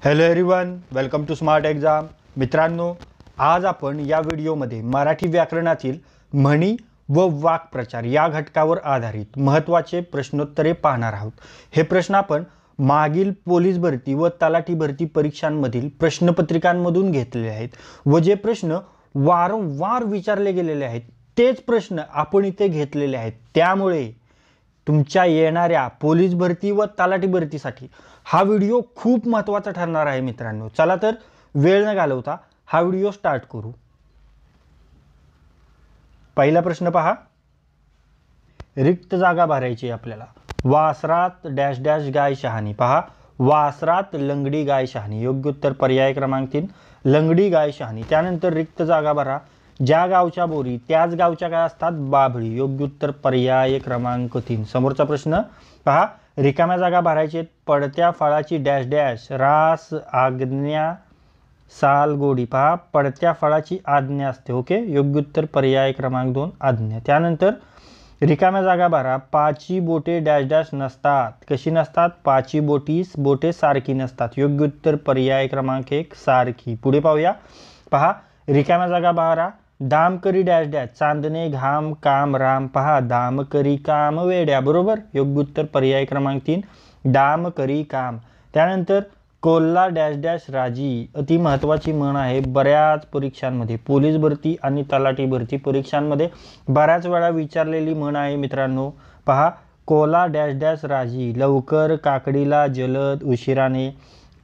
Hello everyone, welcome to smart exam. मित्रांनो, आज आपण या व्हिडिओमध्ये मराठी व्याकरणातील म्हणी व वाक्प्रचार या घटकावर आधारित महत्त्वाचे प्रश्नोत्तरे पाहणार आहोत. हे प्रश्न आपण मागील पोलीस भरती व तलाठी भरती परीक्षांमधील प्रश्नपत्रिकांमधून घेतलेले आहेत व जे प्रश्न वारंवार विचारले गेलेले आहेत तेच प्रश्न आपण इथे घेतलेले आहेत. त्यामुळे तुमच्या येणाऱ्या पोलीस भरती व तलाठी भरतीसाठी हा व्हिडिओ खूप महत्त्वाचा ठरणार आहे. मित्रांनो, चला तर वेळ न घालवता हा व्हिडिओ स्टार्ट करू. पहिला प्रश्न पहा. रिक्त जागा भरायची आपल्याला. वासरात डॅश डॅश गाय शहाणी. पहा, वासरात लंगडी गाय शहाणी. योग्य उत्तर पर्याय क्रमांक 3 लंगडी गाय शहाणी. त्यानंतर रिक्त जागा भरा. ज्या गावच्या बोरी त्याच गावच्या काय असतात? बाभळी. योग्य उत्तर पर्याय क्रमांक 3. समोरचा प्रश्न पहा. रिकाम्या जागा भरायचे. पडत्या फळाची डॅश डॅश रास आज्ञा साल गोडी. पहा, पडत्या फळाची आज्ञा असते. ओके, योग्य उत्तर पर्याय क्रमांक 2 आज्ञा. त्यानंतर रिकाम्या जागा भरा. पाची बोटे डॅश डॅश नसतात. कशी नसतात? पाची बोटे सारखी नसतात. योग्य उत्तर पर्याय क्रमांक 1 सारखी. पुढे पाहूया. पहा, रिकाम्या जागा भरा. दाम करी डॅश डॅश चांदणे घाम काम राम. पहा, दाम करी काम वेड्या. बरोबर, योग्य उत्तर पर्याय क्रमांक 3 दाम करी काम. त्यानंतर कोल्हा डॅश डॅश राजी. अति महत्त्वाची म्हण आहे. बऱ्याच परीक्षांमध्ये पोलीस भरती आणि तलाठी भरती परीक्षांमध्ये बऱ्याच वेळा विचारलेली म्हण आहे मित्रांनो. पहा, कोल्हा डॅश डॅश राजी. लवकर काकडीला जलद उशिराने.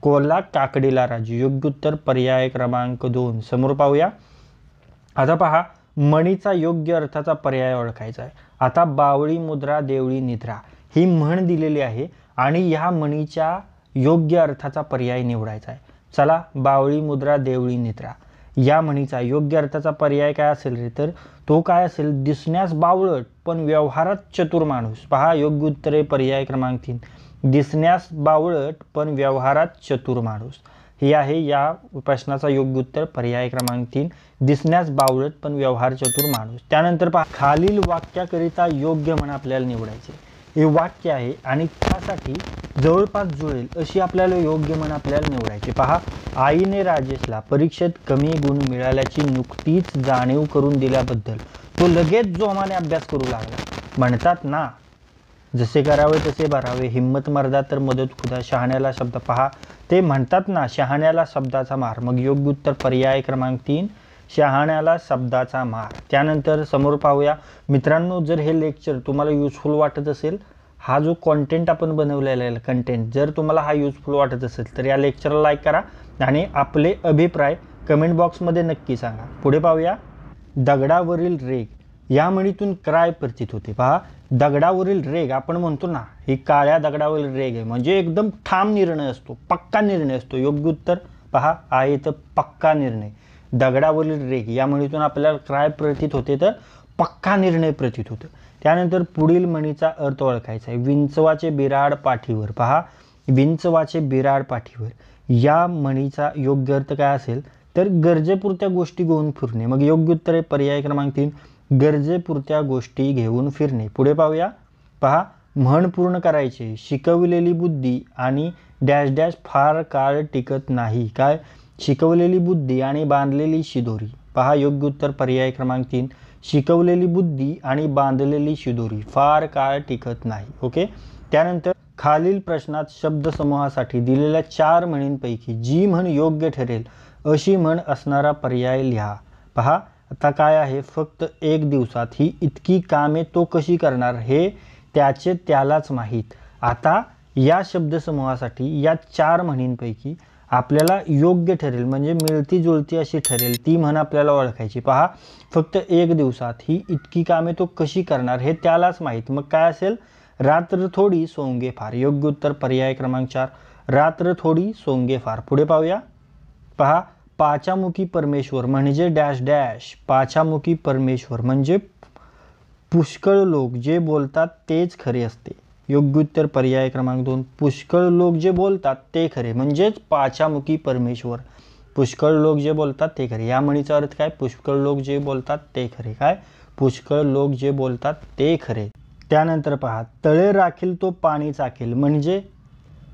कोल्हा काकडीला राजी. योग्य उत्तर पर्याय क्रमांक 2. समोर पाहूया. आता पहा, म्हणीचा योग्य अर्थाचा पर्याय ओळखायचा आहे. आता बावळी मुद्रा देवळी निद्रा ही म्हण दिलेली आहे आणि ह्या म्हणीच्या योग्य अर्थाचा पर्याय निवडायचा आहे. चला, बावळी मुद्रा देवळी निद्रा या म्हणीचा योग्य अर्थाचा पर्याय काय असेल रे? तर तो काय असेल? दिसण्यास बावळट पण व्यवहारात चतुर माणूस. पहा, योग्य उत्तर आहे पर्याय क्रमांक 3 दिसण्यास बावळट पण व्यवहारात चतुर माणूस. हे आहे या प्रश्नाचा योग्य उत्तर पर्याय क्रमांक 3 दिसण्यास बावळट पण व्यवहार चतुर माणूस. त्यानंतर पहा, खालील वाक्याकरिता योग्य म्हण आपल्याला निवडायचे. हे वाक्य आहे आणि त्यासाठी जवळपास जुळेल अशी आपल्याला योग्य म्हण आपल्याला निवडायची. पहा, आईने राजेशला परीक्षेत कमी गुण मिळाल्याची नुकतीच जाणीव करून दिल्याबद्दल तो लगेच जोमाने अभ्यास करू लागला. म्हणतात ना, जसे करावे तसे भरावे, हिम्मत मर्दा तर मदत खुदा, शहाण्याला शब्द. पहा, ते म्हणतात ना, शहाण्याला शब्दाचा मार. मग योग्य उत्तर पर्याय क्रमांक 3 शहाण्याला शब्दाचा मार. त्यानंतर समोर पाहूया. मित्रांनो, जर हे लेक्चर तुम्हाला युजफुल वाटत असेल, हा जो कंटेंट आपण बनवलेला आहे कंटेंट जर तुम्हाला हा युजफुल वाटत असेल तर या लेक्चरला लाईक करा आणि आपले अभिप्राय कमेंट बॉक्समध्ये नक्की सांगा. पुढे पाहूया. दगडावरील रेग या म्हणीतून काय प्रतीत होते? पहा, दगडावरील रेग आपण म्हणतो ना, ही काळ्या दगडावरील रेग आहे म्हणजे एकदम ठाम निर्णय असतो, पक्का निर्णय असतो. योग्य उत्तर पहा आहे तर पक्का निर्णय. दगडावरील रेग या म्हणीतून आपल्याला काय प्रतीत होते? तर पक्का निर्णय प्रतीत होतो. त्यानंतर पुढील म्हणीचा अर्थ ओळखायचा आहे. विंचवाचे बिराड पाठीवर. पहा, विंचवाचे बिराड पाठीवर या म्हणीचा योग्य अर्थ काय असेल? तर गरजेपुरत्या गोष्टी घेऊन फिरणे. मग योग्य उत्तर आहे पर्याय क्रमांक 3 गरजेपुरत्या गोष्टी घेऊन फिरणे. पुढे पाहूया. पहा, म्हण पूर्ण करायचे. शिकवलेली बुद्धी आणि डॅश डॅश फार काळ टिकत नाही. काय? शिकवलेली बुद्धी आणि बांधलेली शिदोरी. पहा, योग्य उत्तर पर्याय क्रमांक 3 शिकवलेली बुद्धी आणि बांधलेली शिदोरी फार काळ टिकत नाही. ओके. त्यानंतर खालील प्रश्नात शब्दसमूहासाठी दिलेल्या 4 म्हणींपैकी जी म्हण योग्य ठरेल अशी म्हण असणारा पर्याय लिहा. पहा, आता काय आहे? फक्त 1 दिवसात ही इतकी कामे तो कशी करणार हे त्याचे त्यालाच माहीत. आता या शब्दसमूहासाठी या 4 म्हणींपैकी आपल्याला योग्य ठरेल म्हणजे मिळती जुळती अशी ठरेल ती म्हण आपल्याला ओळखायची. पहा, फक्त 1 दिवसात ही इतकी कामे तो कशी करणार हे त्यालाच माहीत. मग काय असेल? रात्र थोडी सोंगे फार. योग्य उत्तर पर्याय क्रमांक 4 रात्र थोडी सोंगे फार. पुढे पाहूया. पहा, पाचामुखी परमेश्वर म्हणजे डॅश डॅश. पाचामुखी परमेश्वर म्हणजे पुष्कळ लोक जे बोलतात तेच खरे असते. योग्य उत्तर पर्याय क्रमांक 2 पुष्कळ लोक जे बोलतात ते खरे म्हणजेच पाचामुखी परमेश्वर. पुष्कळ लोक जे बोलतात ते खरे या म्हणीचा अर्थ काय? पुष्कळ लोक जे बोलतात ते खरे. काय? पुष्कळ लोक जे बोलतात ते खरे. त्यानंतर पहा, तळे राखील तो पाणी चाखेल म्हणजे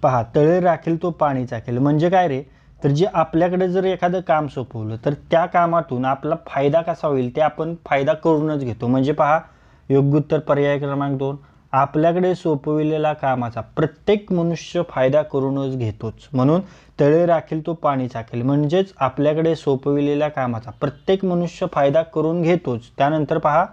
पहा, तळे राखील तो पाणी चाखेल म्हणजे काय रे, तर जे आपल्याकडे जर एखादं काम सोपवलं तर त्या कामातून आपला फायदा कसा होईल ते आपण फायदा करूनच घेतो. म्हणजे पहा, योग्य उत्तर पर्याय क्रमांक 2, आपल्याकडे सोपविलेला कामाचा प्रत्येक मनुष्य फायदा करूनच घेतोच. म्हणून तळे राखील तो पाणी चाखेल म्हणजेच आपल्याकडे सोपविलेल्या कामाचा प्रत्येक मनुष्य फायदा करून घेतोच. त्यानंतर पहा,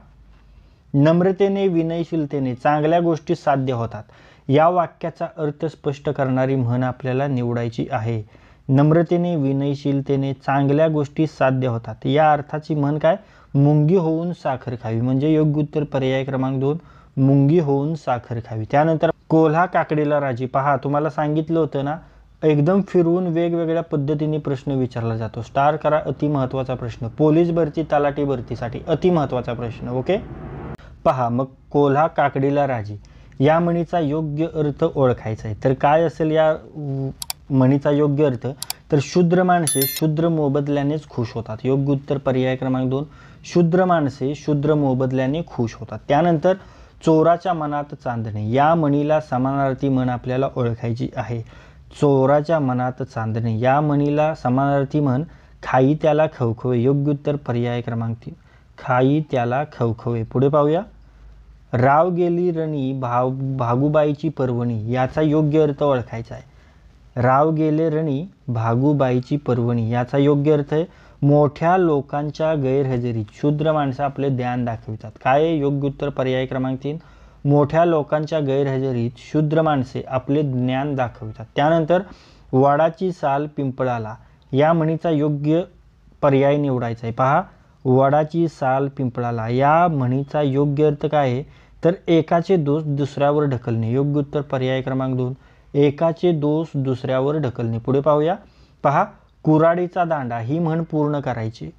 नम्रतेने विनयशीलतेने चांगल्या गोष्टी साध्य होतात. या वाक्याचा अर्थ स्पष्ट करणारी म्हण आपल्याला निवडायची आहे. नम्रतेने विनयशीलतेने चांगल्या गोष्टी साध्य होतात या अर्थाची म्हण काय, मुंगी होऊन साखर खावी. म्हणजे योग्य उत्तर पर्याय क्रमांक 2, मुंगी होऊन साखर खावी. त्यानंतर कोल्हा काकडीला राजी. पहा, तुम्हाला सांगितलं होतं ना, एकदम फिरवून वेगवेगळ्या पद्धतीने प्रश्न विचारला जातो. स्टार करा, अति महत्त्वाचा प्रश्न. पोलीस भरती, तलाठी भरतीसाठी अति महत्त्वाचा प्रश्न. ओके, पहा मग कोल्हा काकडीला राजी या म्हणीचा योग्य अर्थ ओळखायचा आहे. तर काय असेल या म्हणीचा योग्य अर्थ, तर शूद्र माणसे शूद्र मोबदल्यानेच खुश होतात. योग्य उत्तर पर्याय क्रमांक 2, शूद्र माणसे शूद्र मोबदल्याने खुश होतात. त्यानंतर चोराच्या मनात चांदणे या म्हणीला समानार्थी म्हण आपल्याला ओळखायची आहे. चोराच्या मनात चांदणे या म्हणीला समानार्थी म्हण खाई त्याला खवखवे. योग्य उत्तर पर्याय क्रमांक 3, खाई त्याला खवखवे. पुढे पाहूया, राव गेली रणी भागूबाईची पर्वणी याचा योग्य अर्थ ओळखायचा आहे. राव गेले रणी भागूबाईची पर्वणी याचा योग्य अर्थ आहे, मोठ्या लोकांच्या गैरहजेरीत शूद्र माणसं आपले ज्ञान दाखवितात. काय आहे योग्य उत्तर पर्याय क्रमांक 3, मोठ्या लोकांच्या गैरहजेरीत शूद्र माणसे आपले ज्ञान दाखवितात. त्यानंतर वडाची साल पिंपळाला या म्हणीचा योग्य पर्याय निवडायचा आहे. पहा, वडाची साल पिंपळाला या म्हणीचा योग्य अर्थ काय आहे, तर एकाचे दोष दुसऱ्यावर ढकलणे. योग्य उत्तर पर्याय क्रमांक 2, एकाचे दोष दुसऱ्यावर ढकलणे. पुढे पाहूया, पहा, कुऱ्हाडीचा दांडा ही म्हण पूर्ण करायची.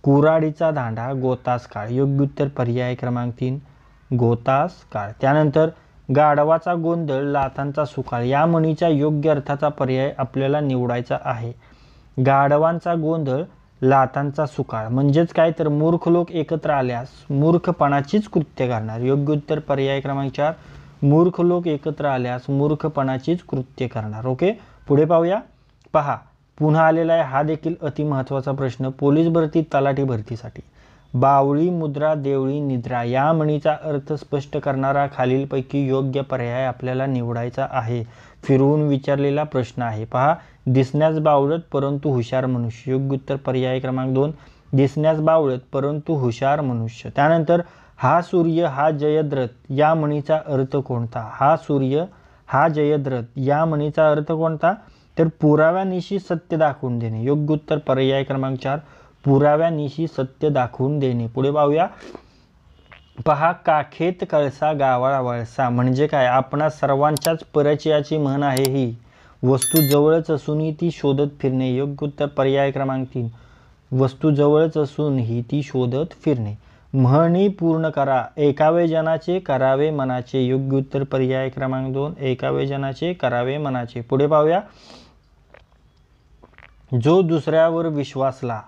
कुऱ्हाडीचा दांडा गोतास काळ. योग्य उत्तर पर्याय क्रमांक 3, गोतास काळ. त्यानंतर गाढवाचा गोंधळ लाथांचा सुकाळ या म्हणीच्या योग्य अर्थाचा पर्याय आपल्याला निवडायचा आहे. गाढवांचा गोंधळ लाथांचा सुकाळ म्हणजेच काय, तर मूर्ख लोक एकत्र आल्यास मूर्खपणाचीच कृत्य करणार. योग्य उत्तर पर्याय क्रमांक 4, मूर्ख लोक एकत्र आल्यास मूर्खपणाचीच कृत्य करणार. ओके, पुढे पाहूया, पहा पुन्हा आलेला आहे हा देखील अति महत्त्वाचा प्रश्न पोलीस भरती तलाठी भरतीसाठी. बावळी मुद्रा देवळी निद्रा या म्हणीचा अर्थ स्पष्ट करणारा खालीलपैकी योग्य पर्याय आपल्याला निवडायचा आहे. फिरवून विचारलेला प्रश्न आहे. पहा, दिसण्यास बावळट परंतु हुशार मनुष्य. योग्य उत्तर पर्याय क्रमांक 2, दिसण्यास बावळट परंतु हुशार मनुष्य. त्यानंतर हा सूर्य हा जयद्रथ या म्हणीचा अर्थ कोणता. हा सूर्य हा जयद्रथ या म्हणीचा अर्थ कोणता, तर पुराव्यानिशी सत्य दाखवून देणे. योग्य उत्तर पर्याय क्रमांक 4, पुराव्यानिशी सत्य दाखवून देणे. पुढे पाहूया, पहा, काखेत कळसा गावाला वळसा म्हणजे काय, आपणा सर्वांच्याच परिचयाची म्हण आहे ही. वस्तू जवळच असूनही ती शोधत फिरणे. योग्य उत्तर पर्याय क्रमांक 3, वस्तू जवळच असूनही ती शोधत फिरणे. म्हणी पूर्ण करा, ऐकावे जनाचे करावे मनाचे. योग्य उत्तर पर्याय क्रमांक 2, ऐकावे जनाचे करावे मनाचे. पुढे पाहूया, जो दुसऱ्यावर विश्वासला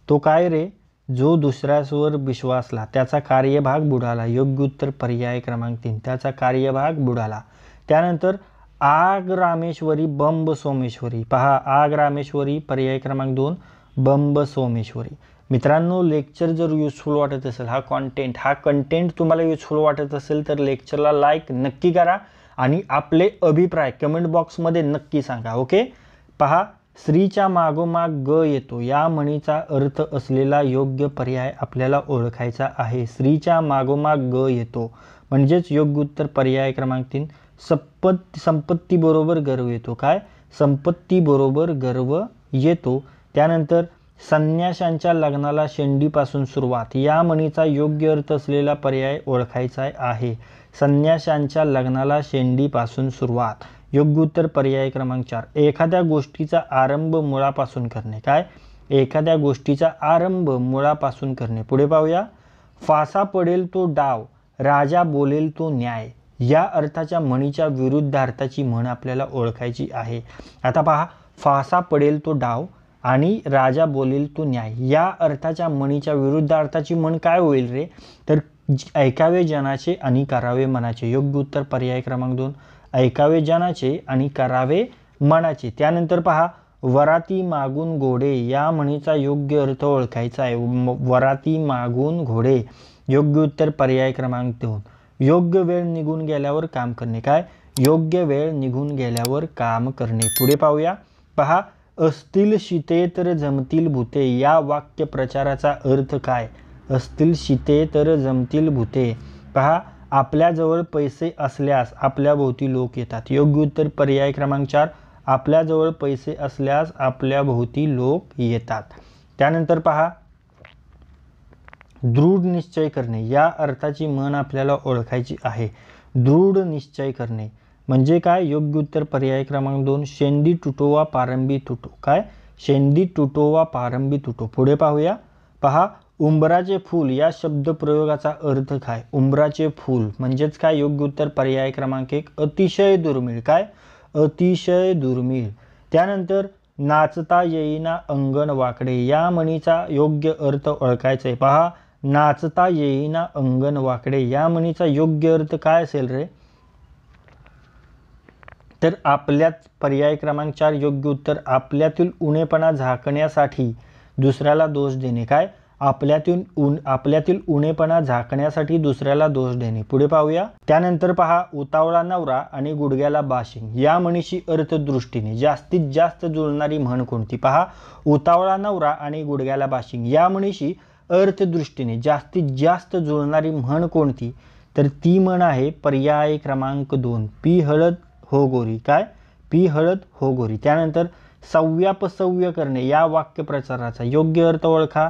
तो काय रे, जो दुसऱ्यावर विश्वासला त्याचा कार्यभाग बुडाला. योग्य उत्तर पर्याय क्रमांक 3, त्याचा कार्यभाग बुडाला. त्यानंतर आग रामेश्वरी बंब सोमेश्वरी. पहा, आग रामेश्वरी पर्याय क्रमांक 2, बंब सोमेश्वरी. मित्रांनो, लेक्चर जर युजफुल वाटत असेल, हा कंटेंट तुम्हाला युजफुल वाटत असेल तर लेक्चरला लाईक नक्की करा आणि आपले अभिप्राय कमेंट बॉक्समध्ये नक्की सांगा. ओके, पहा, स्त्रीच्या मागोमाग ग येतो या म्हणीचा अर्थ असलेला योग्य पर्याय आपल्याला ओळखायचा आहे. स्त्रीच्या मागोमाग ग येतो म्हणजेच योग्य उत्तर पर्याय क्रमांक 3, संपत्ती बरोबर गर्व येतो. काय, संपत्ती बरोबर गर्व येतो. त्यानंतर संन्याशांच्या लग्नाला शेंडीपासून सुरुवात या म्हणीचा योग्य अर्थ असलेला पर्याय ओळखायचा आहे. संन्याशांच्या लग्नाला शेंडीपासून सुरुवात. योग्य उत्तर पर्याय क्रमांक 4, एखाद्या गोष्टीचा आरंभ मुळापासून करणे. काय, एखाद्या गोष्टीचा आरंभ मुळापासून करणे. पुढे पाहूया, फासा पडेल तो डाव राजा बोलेल तो न्याय या अर्थाच्या म्हणीच्या विरुद्ध अर्थाची म्हण आपल्याला ओळखायची आहे. आता पहा, फासा पडेल तो डाव आणि राजा बोलेल तो न्याय या अर्थाच्या म्हणीच्या विरुद्ध अर्थाची म्हण काय होईल रे, तर ऐकावे जनाचे आणि करावे मनाचे. योग्य उत्तर पर्याय क्रमांक 2, ऐकावे जनाचे आणि करावे मनाचे. त्यानंतर पहा वराती मागून घोडे या म्हणीचा योग्य अर्थ ओळखायचा आहे. वराती मागून घोडे योग्य उत्तर पर्याय क्रमांक 2. योग्य वेळ निघून गेल्यावर काम करणे. काय? योग्य वेळ निघून गेल्यावर काम करणे. पुढे पाहूया. पहा असतील शिते तर जमतील भूते या वाक्य प्रचाराचा अर्थ काय? असतील शिते तर जमतील भूते. पहा आपल्याजवळ पैसे असल्यास आपल्याभोवती लोक येतात. योग्य उत्तर पर्याय क्रमांक 4. आपल्याजवळ पैसे असल्यास आपल्याभोवती लोक येतात. त्यानंतर पहा दृढ निश्चय करणे या अर्थाची म्हण आपल्याला ओळखायची आहे. दृढ निश्चय करणे म्हणजे काय? योग्य उत्तर पर्याय क्रमांक 2. शेंडी तुटो वा पारंबी तुटो. काय? शेंडी तुटो वा पारंबी तुटो. पुढे पाहूया. पहा उंबराचे फूल या शब्द प्रयोगाचा अर्थ काय? उंबराचे फूल म्हणजेच काय? योग्य उत्तर पर्याय क्रमांक 1. अतिशय दुर्मिळ. काय? अतिशय दुर्मिळ. त्यानंतर नाचता येईना अंगण वाकडे या म्हणीचा योग्य अर्थ ओळखायचा आहे. पहा नाचता येईना अंगण वाकडे या म्हणीचा योग्य अर्थ काय असेल रे? तर आपल्यात पर्याय क्रमांक 4 योग्य उत्तर. आपल्यातील उणेपणा झाकण्यासाठी दुसऱ्याला दोष देणे. काय? आपल्यातील उणेपणा झाकण्यासाठी दुसऱ्याला दोष देणे. पुढे पाहूया. त्यानंतर पहा उतावळा नवरा आणि गुडघ्याला बाशिंग या म्हणीशी अर्थदृष्टीने जास्तीत जास्त जुळणारी म्हण कोणती? पहा उतावळा नवरा आणि गुडघ्याला बाशिंग या म्हणीशी अर्थदृष्टीने जास्तीत जास्त जुळणारी म्हण कोणती? तर ती म्हण आहे पर्याय क्रमांक 2. पी हळद हो गोरी. काय? पी हळद हो गोरी. त्यानंतर सव्यापसव्य करणे या वाक्य प्रचाराचा योग्य अर्थ ओळखा.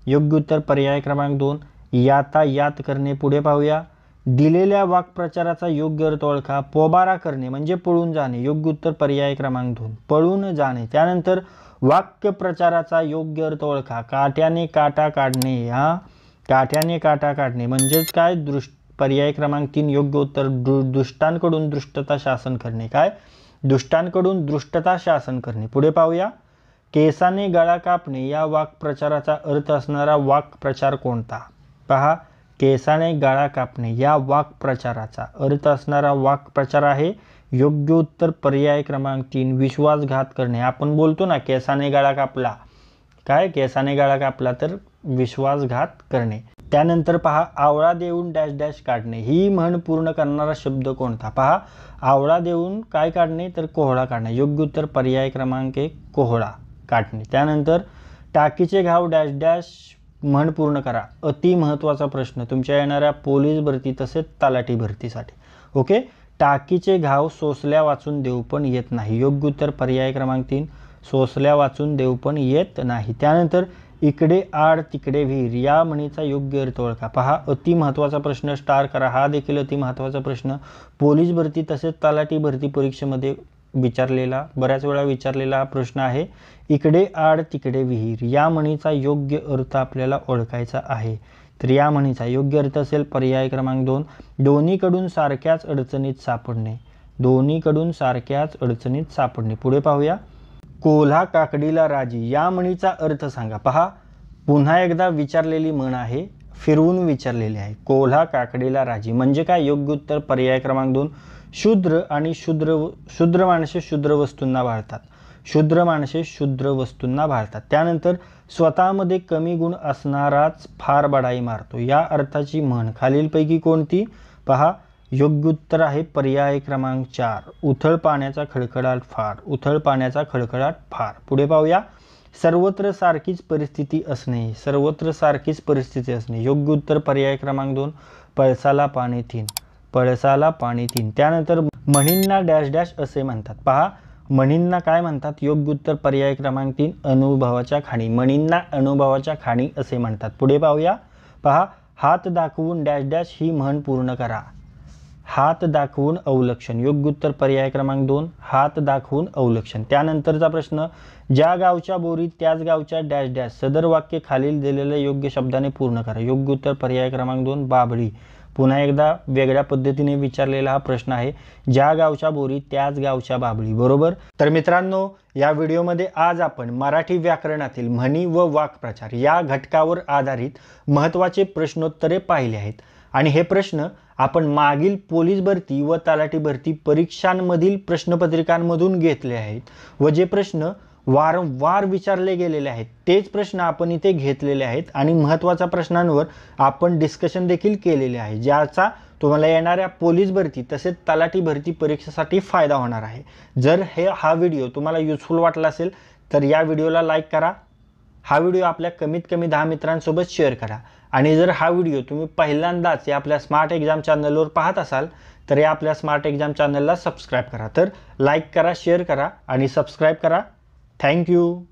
योग्य उत्तर पर्याय क्रमांक 2. यातायात करणे. पुढे पाहूया. दिलेल्या वाक्प्रचाराचा योग्य अर्थ ओळखा. पोबारा करणे म्हणजे पळून जाणे. योग्य उत्तर पर्याय क्रमांक 2. पळून जाणे. त्यानंतर वाक्य प्रचाराचा योग्य अर्थ ओळखा. काट्याने काटा काढणे. हा काट्याने काटा काढणे म्हणजेच काय? पर्याय क्रमांक 3 योग्य उत्तर. दुष्टांकडून दृष्टता शासन करणे. काय? दुष्टांकडून दृष्टता शासन करणे. पुढे पाहूया. केसाने गळा कापणे या वाक्प्रचाराचा अर्थ असणारा वाक्प्रचार कोणता? पहा केसाने गळा कापणे या वाक्प्रचाराचा अर्थ असणारा वाक्प्रचार आहे योग्य उत्तर पर्याय क्रमांक 3 विश्वासघात करणे. आपण बोलतो ना केसाने गळा कापला. काय? केसाने गळा कापला तर विश्वासघात करणे. त्यानंतर पहा आवळा देऊन डॅश डॅश काढणे ही म्हण पूर्ण करणारा शब्द कोणता? पहा आवळा देऊन काय काढणे? तर कोहळा काढणे. योग्य उत्तर पर्याय क्रमांक 1 कोहळा काढणे. त्यानंतर टाकीचे घाव डॅश डॅश म्हण पूर्ण करा. अति महत्त्वाचा प्रश्न तुमच्या येणाऱ्या पोलीस भरती तसेच तलाठी भरतीसाठी. ओके. टाकीचे घाव सोसल्या वाचून देऊ पण येत नाही. योग्य उत्तर पर्याय क्रमांक 3 सोसल्या वाचून देऊ पण येत नाही. त्यानंतर इकडे आड तिकडे विहीर या म्हणीचा योग्य अर्थ ओळखा. पहा अति महत्त्वाचा प्रश्न स्टार करा. हा देखील अति महत्त्वाचा प्रश्न पोलीस भरती तसेच तलाठी भरती परीक्षेमध्ये विचारलेला बऱ्याच वेळा विचारलेला हा प्रश्न आहे. इकडे आड तिकडे विहीर या म्हणीचा योग्य अर्थ आपल्याला ओळखायचा आहे. तर या म्हणीचा योग्य अर्थ असेल पर्याय क्रमांक 2 दोन्हीकडून सारख्याच अडचणीत सापडणे. दोन्हीकडून सारख्याच अडचणीत सापडणे. पुढे पाहूया. कोल्हा काकडीला राजी या म्हणीचा अर्थ सांगा. पहा पुन्हा एकदा विचारलेली म्हण आहे. फिरवून विचारलेली आहे. कोल्हा काकडीला राजी म्हणजे काय? योग्य उत्तर पर्याय क्रमांक 2 शूद्र आणि शूद्र माणसे शूद्र वस्तूंना भाळतात. शूद्र माणसे शूद्र वस्तूंना भाळतात. त्यानंतर स्वतःमध्ये कमी गुण असणाराच फार बडाई मारतो या अर्थाची म्हण खालीलपैकी कोणती? पहा योग्य उत्तर आहे पर्याय क्रमांक 4 उथळ पाण्याचा खळखळाट फार. उथळ पाण्याचा खळखळाट फार. पुढे पाहूया. सर्वत्र सारखीच परिस्थिती असणे. सर्वत्र सारखीच परिस्थिती असणे. योग्य उत्तर पर्याय क्रमांक 2 पळसाला पाणी तीन. पळसाला पाणी तीन. त्यानंतर म्हणींना डॅश डॅश असे म्हणतात. पहा म्हणींना काय म्हणतात? योग्य उत्तर पर्याय क्रमांक 3 अनुभवाच्या खाणी. म्हणींना अनुभवाच्या खाणी असे म्हणतात. पुढे पाहूया. पहा हात दाखवून डॅश डॅश ही म्हण पूर्ण करा. हात दाखवून अवलक्षण. योग्य उत्तर पर्याय क्रमांक 2 हात दाखवून अवलक्षण. त्यानंतरचा प्रश्न ज्या गावच्या बोरी त्याच गावच्या डॅश डॅश सदर वाक्य खालील दिलेल्या योग्य शब्दाने पूर्ण करा. योग्य उत्तर पर्याय क्रमांक 2 बाभळी. पुन्हा एकदा वेगळ्या पद्धतीने विचारलेला हा प्रश्न आहे. ज्या गावच्या बोरी त्याच गावच्या बाभळी. बरोबर. तर मित्रांनो या व्हिडिओमध्ये आज आपण मराठी व्याकरणातील म्हणी व वाक्प्रचार या घटकावर आधारित महत्त्वाचे प्रश्नोत्तरे पाहिले आहेत आणि हे प्रश्न आपण मागील पोलीस भरती व तलाठी भरती परीक्षांमधील प्रश्नपत्रिकांमधून घेतले आहेत व जे प्रश्न वारंवार विचारले गेलेले आहेत तेच प्रश्न आपण इथे घेतलेले आहेत आणि महत्त्वाच्या प्रश्नांवर आपण डिस्कशन देखील केलेले आहे, ज्याचा तुम्हाला येणाऱ्या पोलीस भरती तसेच तलाठी भरती परीक्षेसाठी फायदा होणार आहे। जर हा व्हिडिओ तुम्हाला युजफुल वाटला असेल तर या व्हिडिओला लाईक करा, हा व्हिडिओ आपल्या कमीत कमी 10 मित्रांसोबत शेअर करा आणि जर हा व्हिडिओ तुम्ही पहिल्यांदाच या आपल्या स्मार्ट एक्झाम चॅनलवर पाहत असाल तर या आपल्या स्मार्ट एक्झाम चॅनलला सबस्क्राईब करा। तर लाईक करा, शेअर करा आणि सबस्क्राईब करा। Thank you.